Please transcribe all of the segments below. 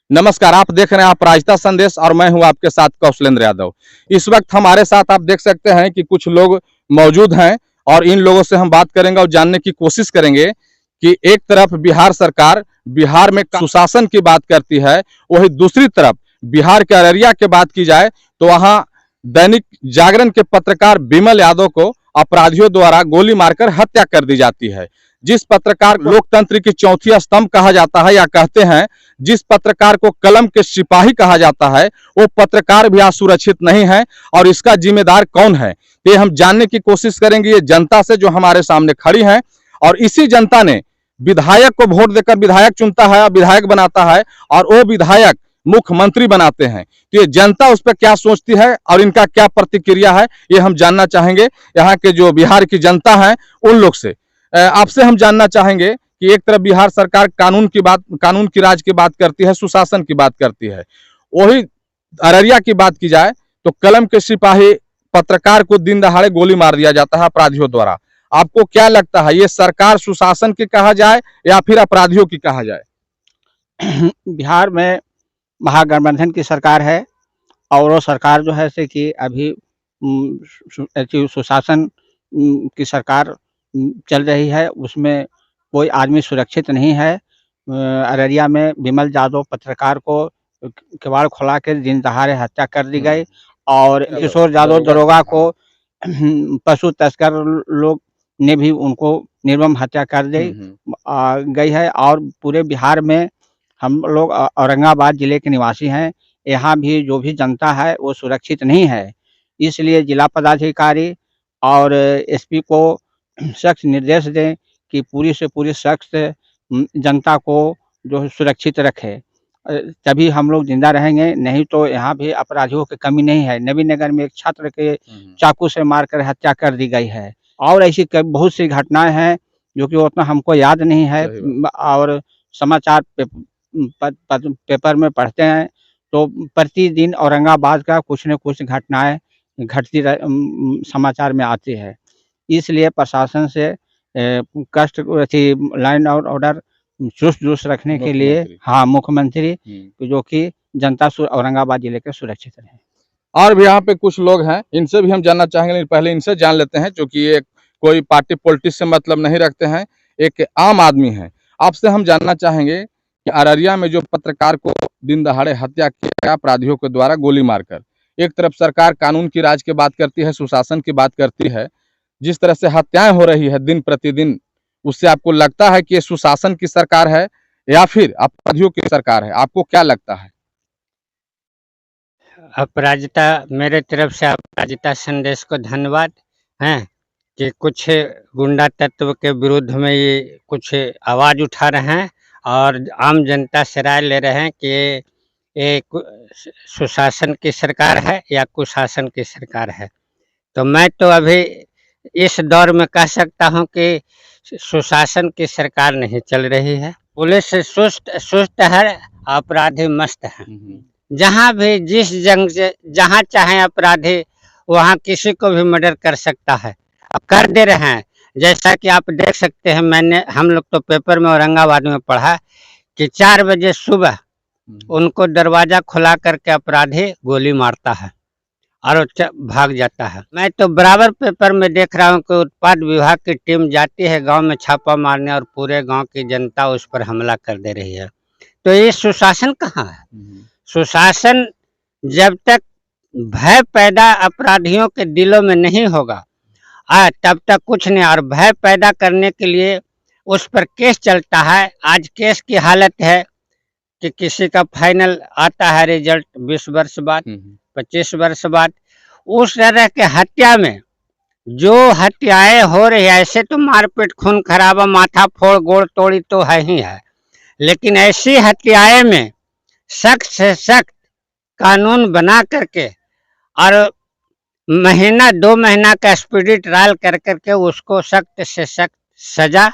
नमस्कार, आप देख रहे हैं अपराजिता संदेश और मैं हूं आपके साथ कौशलेंद्र यादव। इस वक्त हमारे साथ आप देख सकते हैं कि कुछ लोग मौजूद हैं और इन लोगों से हम बात करेंगे और जानने की कोशिश करेंगे कि एक तरफ बिहार सरकार बिहार में सुशासन की बात करती है, वही दूसरी तरफ बिहार के अररिया की बात की जाए तो वहां दैनिक जागरण के पत्रकार विमल यादव को अपराधियों द्वारा गोली मारकर हत्या कर दी जाती है। जिस पत्रकार को लोकतंत्र की चौथी स्तंभ कहा जाता है या कहते हैं, जिस पत्रकार को कलम के सिपाही कहा जाता है, वो पत्रकार भी आज सुरक्षित नहीं है और इसका जिम्मेदार कौन है ये हम जानने की कोशिश करेंगे। ये जनता से जो हमारे सामने खड़ी है और इसी जनता ने विधायक को वोट देकर विधायक चुनता है, विधायक बनाता है और वो विधायक मुख्यमंत्री बनाते हैं। तो ये जनता उस पर क्या सोचती है और इनका क्या प्रतिक्रिया है ये हम जानना चाहेंगे यहाँ के जो बिहार की जनता है उन लोग से। आपसे हम जानना चाहेंगे कि एक तरफ बिहार सरकार कानून की राज की बात करती है, सुशासन की बात करती है, वही अररिया की बात की जाए तो कलम के सिपाही पत्रकार को दिन दहाड़े गोली मार दिया जाता है अपराधियों द्वारा। आपको क्या लगता है, ये सरकार सुशासन की कहा जाए या फिर अपराधियों की कहा जाए? बिहार में महागठबंधन की सरकार है और वो सरकार जो है से कि अभी सुशासन की सरकार चल रही है, उसमें कोई आदमी सुरक्षित नहीं है। अररिया में विमल यादव पत्रकार को किवाड़ खुला के दिन दहाड़े हत्या कर दी गई और किशोर यादव दरोगा को पशु तस्कर लोग ने भी उनको निर्मम हत्या कर दी गई है। और पूरे बिहार में हम लोग औरंगाबाद जिले के निवासी हैं, यहाँ भी जो भी जनता है वो सुरक्षित नहीं है। इसलिए जिला पदाधिकारी और एसपी को सख्त निर्देश दें कि पूरी से पूरी सख्त जनता को जो सुरक्षित रखे, तभी हम लोग जिंदा रहेंगे। नहीं तो यहाँ भी अपराधियों की कमी नहीं है। नबीनगर में एक छात्र के चाकू से मारकर हत्या कर दी गई है और ऐसी बहुत सी घटनाएं हैं जो कि उतना हमको याद नहीं है और समाचार पेपर में पढ़ते हैं तो प्रतिदिन औरंगाबाद का कुछ न कुछ घटनाएं घटती समाचार में आती है। इसलिए प्रशासन से कष्ट लाइन और ऑर्डर चुस्त दुरुस्त रखने के लिए मुख्यमंत्री जो कि जनता औरंगाबाद जिले के सुरक्षित रहे। और भी यहाँ पे कुछ लोग हैं, इनसे भी हम जानना चाहेंगे, लेकिन पहले इनसे जान लेते हैं क्योंकि ये कोई पार्टी पॉलिटिक्स से मतलब नहीं रखते हैं, एक आम आदमी है। आपसे हम जानना चाहेंगे कि अररिया में जो पत्रकार को दिन दहाड़े हत्या किया गया अपराधियों के द्वारा गोली मारकर, एक तरफ सरकार कानून की राज की बात करती है, सुशासन की बात करती है, जिस तरह से हत्याएं हो रही है दिन प्रतिदिन, उससे आपको लगता है कि ये सुशासन की सरकार है या फिर अपराधियों की सरकार है? आपको क्या लगता है? अपराजिता मेरे तरफ से अपराजिता संदेश को धन्यवाद हैं कि कुछ गुंडा तत्व के विरुद्ध में ये कुछ आवाज़ उठा रहे हैं और आम जनता से राय ले रहे हैं कि ये सुशासन की सरकार है या कुशासन की सरकार है। तो मैं तो अभी इस दौर में कह सकता हूं कि सुशासन की सरकार नहीं चल रही है। पुलिस सुस्त है, अपराधी मस्त है। जहां भी जिस जंग से जहां चाहे अपराधी वहां किसी को भी मर्डर कर सकता है, अब कर दे रहे हैं। जैसा कि आप देख सकते हैं, हम लोग तो पेपर में औरंगाबाद में पढ़ा कि 4 बजे सुबह उनको दरवाजा खुला करके अपराधी गोली मारता है और भाग जाता है। मैं तो बराबर पेपर में देख रहा हूँ कि उत्पाद विभाग की टीम जाती है गांव में छापा मारने और पूरे गांव की जनता उस पर हमला कर दे रही है। तो ये सुशासन कहाँ है? सुशासन जब तक भय पैदा अपराधियों के दिलों में नहीं होगा तब तक कुछ नहीं। और भय पैदा करने के लिए उस पर केस चलता है। आज केस की हालत है कि किसी का फाइनल आता है रिजल्ट 20 वर्ष बाद, 25 वर्ष बाद। उस तरह के हत्या में जो हत्याएं हो रही है, ऐसे तो मारपीट, खून खराबा, माथा फोड़, गोड़ तोड़ी तो है ही है, लेकिन ऐसी हत्याएं में सख्त से सख्त कानून बना करके और महीना 2 महीना का स्पीडी ट्रायल कर करके उसको सख्त से सख्त सजा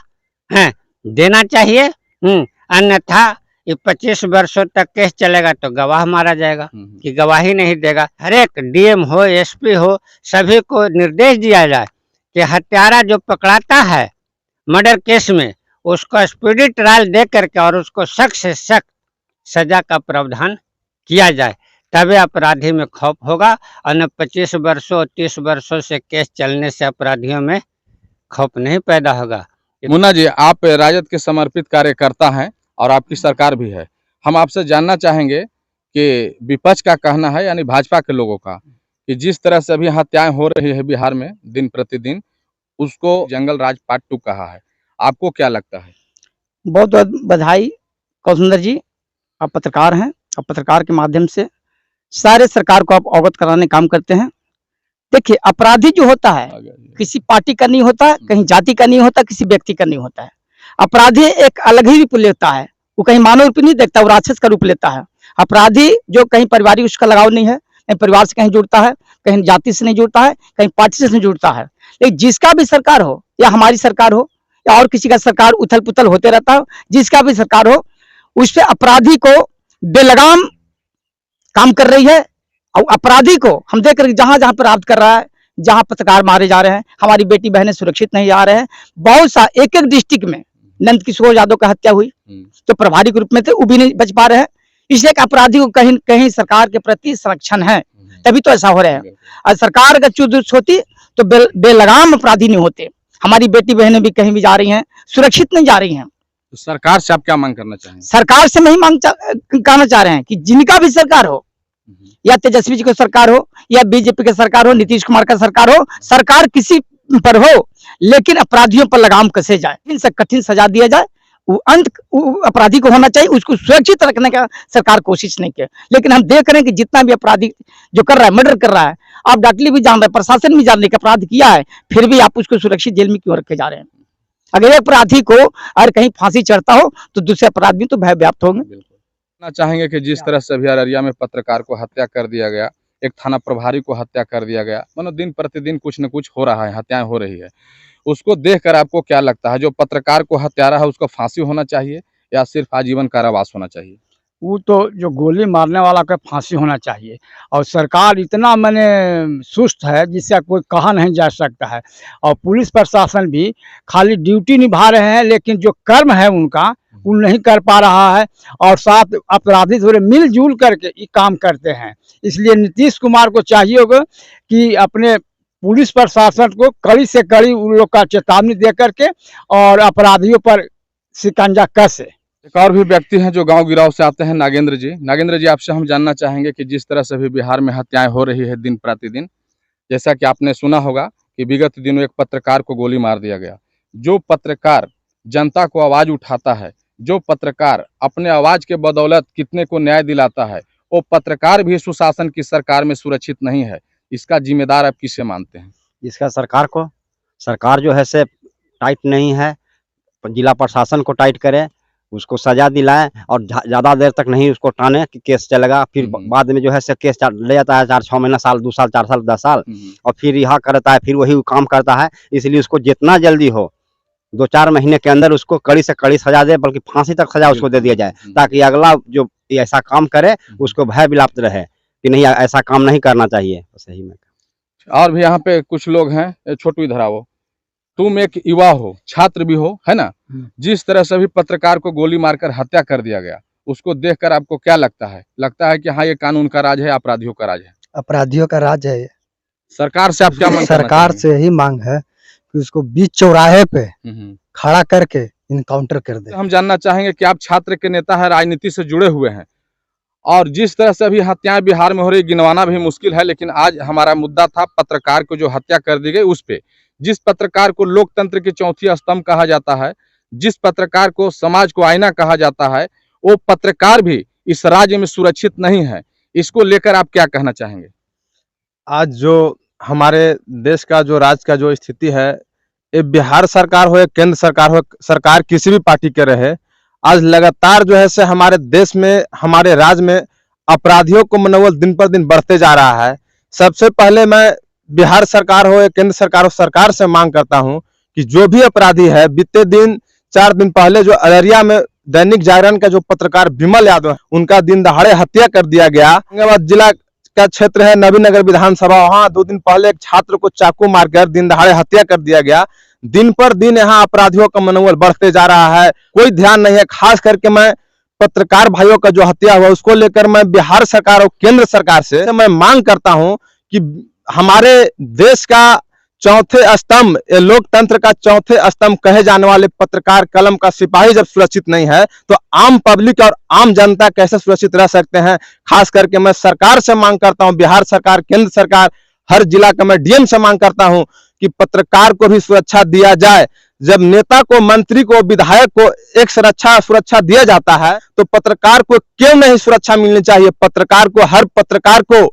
देना चाहिए। अन्यथा ये 25 वर्षों तक केस चलेगा तो गवाह मारा जाएगा कि गवाही नहीं देगा। हर एक डीएम हो, एसपी हो, सभी को निर्देश दिया जाए कि हत्यारा जो पकड़ाता है मर्डर केस में उसको स्पीडी ट्रायल दे करके और उसको सख्त से सख्त सजा का प्रावधान किया जाए, तभी अपराधी में खौफ होगा। और न 25 वर्षों 30 वर्षों से केस चलने से अपराधियों में खौफ नहीं पैदा होगा। मुन्ना जी, आप राजद के समर्पित कार्यकर्ता हैं और आपकी सरकार भी है। हम आपसे जानना चाहेंगे कि विपक्ष का कहना है, यानी भाजपा के लोगों का, कि जिस तरह से अभी हत्याएं हो रही है बिहार में दिन प्रतिदिन, उसको जंगल राज पार्ट 2 कहा है। आपको क्या लगता है? बहुत बहुत बधाई कौशलेंद्र जी, आप पत्रकार हैं। आप पत्रकार के माध्यम से सारे सरकार को आप अवगत कराने काम करते हैं। देखिए, अपराधी जो होता है किसी पार्टी का नहीं होता, कहीं जाति का नहीं होता, किसी व्यक्ति का नहीं होता है। अपराधी एक अलग ही रूप लेता है, वो कहीं मानव रूप नहीं देखता, वो राक्षस का रूप लेता है। अपराधी जो कहीं पारिवारिक उसका लगाव नहीं है, कहीं परिवार से कहीं जुड़ता है, कहीं जाति से नहीं जुड़ता है, कहीं पार्टी से नहीं जुड़ता है। लेकिन जिसका भी सरकार हो, या हमारी सरकार हो या और किसी का सरकार, उथल पुथल होते रहता हो, जिसका भी सरकार हो, उस पे अपराधी को बेलगाम काम कर रही है। और अपराधी को हम देख रहे जहां जहां प्राप्त कर रहा है, जहां पत्रकार मारे जा रहे हैं, हमारी बेटी बहनें सुरक्षित नहीं आ रहे हैं। बहुत सा एक एक डिस्ट्रिक्ट में नंद किशोर यादव का हत्या हुई, जो प्रभारी के रूप में थे, वो भी नहीं बच पा रहे हैं। इसलिए अपराधी को कहीं कहीं सरकार के प्रति संरक्षण है, तभी तो ऐसा हो रहा है। और सरकार अगर चुस्त होती तो बेलगाम अपराधी नहीं होते। हमारी बेटी बहनें भी कहीं भी जा रही हैं, सुरक्षित नहीं जा रही हैं। तो सरकार से आप क्या मांग करना चाहेंगे? सरकार से नहीं कहना चाह रहे हैं कि जिनका भी सरकार हो, या तेजस्वी जी की सरकार हो, या बीजेपी की सरकार हो, नीतीश कुमार का सरकार हो, सरकार किसी पर हो, लेकिन अपराधियों पर लगाम कसे जाए, इनसे कठिन सजा दिया जाए। वो अंत अपराधी को होना चाहिए, उसको सुरक्षित रखने का सरकार कोशिश नहीं की। लेकिन हम देख रहे हैं कि जितना भी अपराधी जो कर रहा है, मर्डर कर रहा है, आप डॉक्टरी भी जान रहे हैं, प्रशासन भी जान रहे हैं कि अपराध किया है, फिर भी आप उसको सुरक्षित जेल में क्यों रखे जा रहे हैं? अगर एक अपराधी को अगर कहीं फांसी चढ़ता हो तो दूसरे अपराध भी तो भय व्याप्त होंगे। चाहेंगे कि जिस तरह से अभी अररिया में पत्रकार को हत्या कर दिया गया, एक थाना प्रभारी को हत्या कर दिया गया, मानो दिन प्रतिदिन कुछ न कुछ हो रहा है, हत्याएं हो रही है, उसको देखकर आपको क्या लगता है? जो पत्रकार को हत्यारा है उसको फांसी होना चाहिए या सिर्फ आजीवन कारावास होना चाहिए? वो तो जो गोली मारने वाला का फांसी होना चाहिए। और सरकार इतना माने सुस्त है जिससे कोई कहा नहीं जा सकता है। और पुलिस प्रशासन भी खाली ड्यूटी निभा रहे हैं, लेकिन जो कर्म है उनका वो नहीं कर पा रहा है। और साथ अपराधी थोड़े मिलजुल करके ये काम करते हैं। इसलिए नीतीश कुमार को चाहिए होगा कि अपने पुलिस प्रशासन को कड़ी से कड़ी उन लोग का चेतावनी दे करके और अपराधियों पर शिकंजा कसे। एक और भी व्यक्ति हैं जो गांव गिराव से आते हैं, नागेंद्र जी। नागेंद्र जी, आपसे हम जानना चाहेंगे कि जिस तरह से भी बिहार में हत्याएं हो रही है दिन प्रतिदिन, जैसा कि आपने सुना होगा कि विगत दिनों एक पत्रकार को गोली मार दिया गया। जो पत्रकार जनता को आवाज उठाता है, जो पत्रकार अपने आवाज के बदौलत कितने को न्याय दिलाता है, वो पत्रकार भी सुशासन की सरकार में सुरक्षित नहीं है। इसका जिम्मेदार आप किसे मानते हैं? इसका सरकार को, सरकार जो है से टाइट नहीं है, जिला प्रशासन को टाइट करे, उसको सजा दिलाए और ज़्यादा देर तक नहीं उसको टाने कि केस चलेगा। फिर बाद में जो है से केस ले जाता है 4-6 महीना, साल, 2 साल, 4 साल, 10 साल, और फिर यहाँ करता है, फिर वही काम करता है। इसलिए उसको जितना जल्दी हो 2-4 महीने के अंदर उसको कड़ी से कड़ी सजा दे, बल्कि फांसी तक सजा उसको दे दिया जाए, ताकि अगला जो ऐसा काम करे उसको भय विलाप्त रहे कि नहीं ऐसा काम नहीं करना चाहिए। सही में और भी यहाँ पे कुछ लोग हैं, छोटू इधर आओ। तुम एक युवा हो, छात्र भी हो, है ना? जिस तरह से भी पत्रकार को गोली मारकर हत्या कर दिया गया, उसको देखकर आपको क्या लगता है? लगता है कि हाँ, ये कानून का राज है, अपराधियों का राज है? अपराधियों का राज है। सरकार से आप क्या मांग करना सरकार चाहेंगे? से ही मांग है कि उसको बीच चौराहे पे खड़ा करके इनकाउंटर कर दे। हम जानना चाहेंगे कि आप छात्र के नेता है, राजनीति से जुड़े हुए हैं, और जिस तरह से अभी हत्याएं बिहार में हो रही, गिनवाना भी मुश्किल है, लेकिन आज हमारा मुद्दा था पत्रकार को जो हत्या कर दी गई उस पे। जिस पत्रकार को लोकतंत्र की चौथी स्तंभ कहा जाता है, जिस पत्रकार को समाज को आईना कहा जाता है, वो पत्रकार भी इस राज्य में सुरक्षित नहीं है। इसको लेकर आप क्या कहना चाहेंगे? आज जो हमारे देश का जो राज्य का जो स्थिति है, ये बिहार सरकार हो या केंद्र सरकार हो, सरकार किसी भी पार्टी के रहे, आज लगातार जो है से हमारे देश में, हमारे राज्य में अपराधियों को मनोबल दिन पर दिन बढ़ते जा रहा है। सबसे पहले मैं बिहार सरकार हो या केंद्र सरकार हो, सरकार से मांग करता हूं कि जो भी अपराधी है, बीते दिन 4 दिन पहले जो अररिया में दैनिक जागरण का जो पत्रकार विमल यादव, उनका दिन दहाड़े हत्या कर दिया गया। औरंगाबाद जिला का क्षेत्र है नवीनगर विधानसभा, वहां 2 दिन पहले एक छात्र को चाकू मारकर दिन दहाड़े हत्या कर दिया गया। दिन पर दिन यहाँ अपराधियों का मनोबल बढ़ते जा रहा है, कोई ध्यान नहीं है। खास करके मैं पत्रकार भाइयों का जो हत्या हुआ उसको लेकर मैं बिहार सरकार और केंद्र सरकार से मैं मांग करता हूं कि हमारे देश का चौथे स्तंभ, लोकतंत्र का चौथे स्तंभ कहे जाने वाले पत्रकार, कलम का सिपाही जब सुरक्षित नहीं है तो आम पब्लिक और आम जनता कैसे सुरक्षित रह सकते हैं। खास करके मैं सरकार से मांग करता हूं, बिहार सरकार, केंद्र सरकार, हर जिला का मैं डीएम से मांग करता हूं कि पत्रकार को भी सुरक्षा दिया जाए। जब नेता को, मंत्री को, विधायक को एक सुरक्षा दिया जाता है तो पत्रकार को क्यों नहीं सुरक्षा मिलनी चाहिए। पत्रकार को, हर पत्रकार को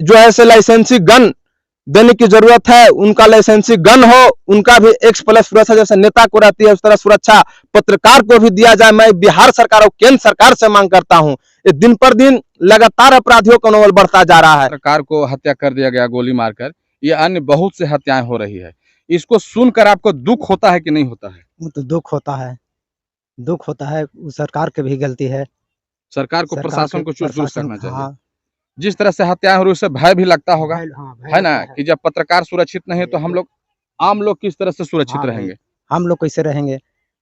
जो है लाइसेंसी गन देने की जरूरत है। उनका लाइसेंसी गन हो, उनका भी X+ सुरक्षा जैसे नेता को रहती है उस तरह सुरक्षा पत्रकार को भी दिया जाए। मैं बिहार सरकार और केंद्र सरकार से मांग करता हूं। ये दिन पर दिन लगातार अपराधियों का नोबल बढ़ता जा रहा है। पत्रकार को हत्या कर दिया गया गोली मारकर, ये अन्य बहुत से हत्याएं हो रही है। इसको सुनकर आपको दुख होता है कि नहीं होता है? वो तो दुख होता है, दुख होता है। वो सरकार की भी गलती है। सरकार को, प्रशासन को चुस्त प्रशासन, करना चाहिए। हाँ, जिस तरह से हत्याएं हो रही है उससे भय भी लगता होगा, हाँ, भय है ना, लगता कि जब पत्रकार सुरक्षित नहीं है तो हम लोग, आम लोग किस तरह से सुरक्षित हाँ, रहेंगे। हम लोग कैसे रहेंगे?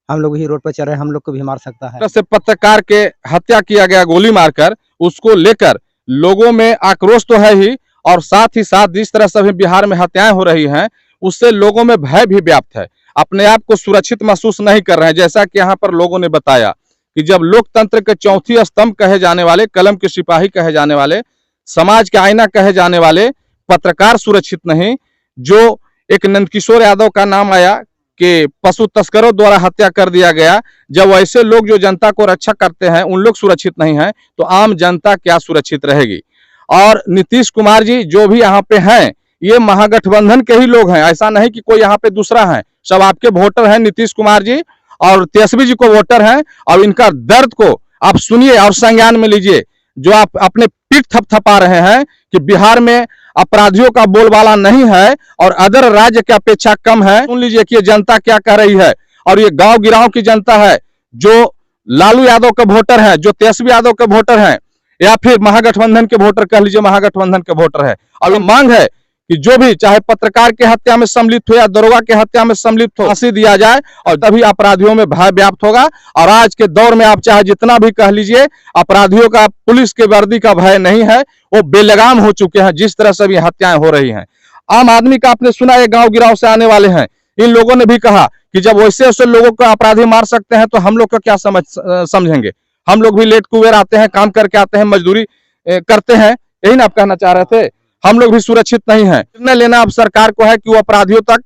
हम लोग ही रोड पर चल रहे हैं, हम लोग को भी मार सकता है। तरह से पत्रकार के हत्या किया गया गोली मारकर, उसको लेकर लोगों में आक्रोश तो है ही, और साथ ही साथ जिस तरह से अभी बिहार में हत्याएं हो रही हैं उससे लोगों में भय भी व्याप्त है। अपने आप को सुरक्षित महसूस नहीं कर रहे हैं। जैसा कि यहाँ पर लोगों ने बताया कि जब लोकतंत्र के चौथी स्तंभ कहे जाने वाले, कलम के सिपाही कहे जाने वाले, समाज के आईना कहे जाने वाले पत्रकार सुरक्षित नहीं, जो एक नंदकिशोर यादव का नाम आया कि पशु तस्करों द्वारा हत्या कर दिया गया, जब ऐसे लोग जो जनता को रक्षा करते हैं उन लोग सुरक्षित नहीं हैं तो आम जनता क्या सुरक्षित रहेगी। और नीतीश कुमार जी जो भी यहाँ पे हैं, ये महागठबंधन के ही लोग हैं, ऐसा नहीं कि कोई यहाँ पे दूसरा है। सब आपके वोटर हैं, नीतीश कुमार जी और तेजस्वी जी को वोटर हैं। और इनका दर्द को आप सुनिए और संज्ञान में लीजिए। जो आप अपने पीठ थपथपा रहे हैं कि बिहार में अपराधियों का बोलबाला नहीं है और अदर राज्य की अपेक्षा कम है, सुन लीजिए कि ये जनता क्या कह रही है। और ये गांव गिराव की जनता है, जो लालू यादव के वोटर हैं, जो तेजस्वी यादव के वोटर हैं, या फिर महागठबंधन के वोटर कह लीजिए, महागठबंधन के वोटर है। और ये मांग है कि जो भी चाहे पत्रकार के हत्या में सम्मिलित हो या दरोगा के हत्या में सम्मिलित हो, फांसी दिया जाए और तभी अपराधियों में भय व्याप्त होगा। और आज के दौर में आप चाहे जितना भी कह लीजिए, अपराधियों का पुलिस के वर्दी का भय नहीं है, वो बेलगाम हो चुके हैं जिस तरह से भी हत्याएं हो रही हैं। आम आदमी का आपने सुना, ये गांव गिराव से आने वाले हैं, इन लोगों ने भी कहा कि जब वैसे वैसे लोगों को अपराधी मार सकते हैं तो हम लोग का क्या समझेंगे। हम लोग भी लेट कुबेर आते हैं, काम करके आते हैं, मजदूरी करते हैं, यही ना आप कहना चाह रहे थे। हम लोग भी सुरक्षित नहीं हैं। निर्णय लेना अब सरकार को है कि वो अपराधियों तक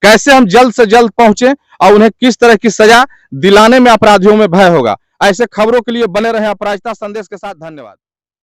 कैसे हम जल्द से जल्द पहुंचे और उन्हें किस तरह की सजा दिलाने में अपराधियों में भय होगा। ऐसे खबरों के लिए बने रहे अपराजिता संदेश के साथ। धन्यवाद।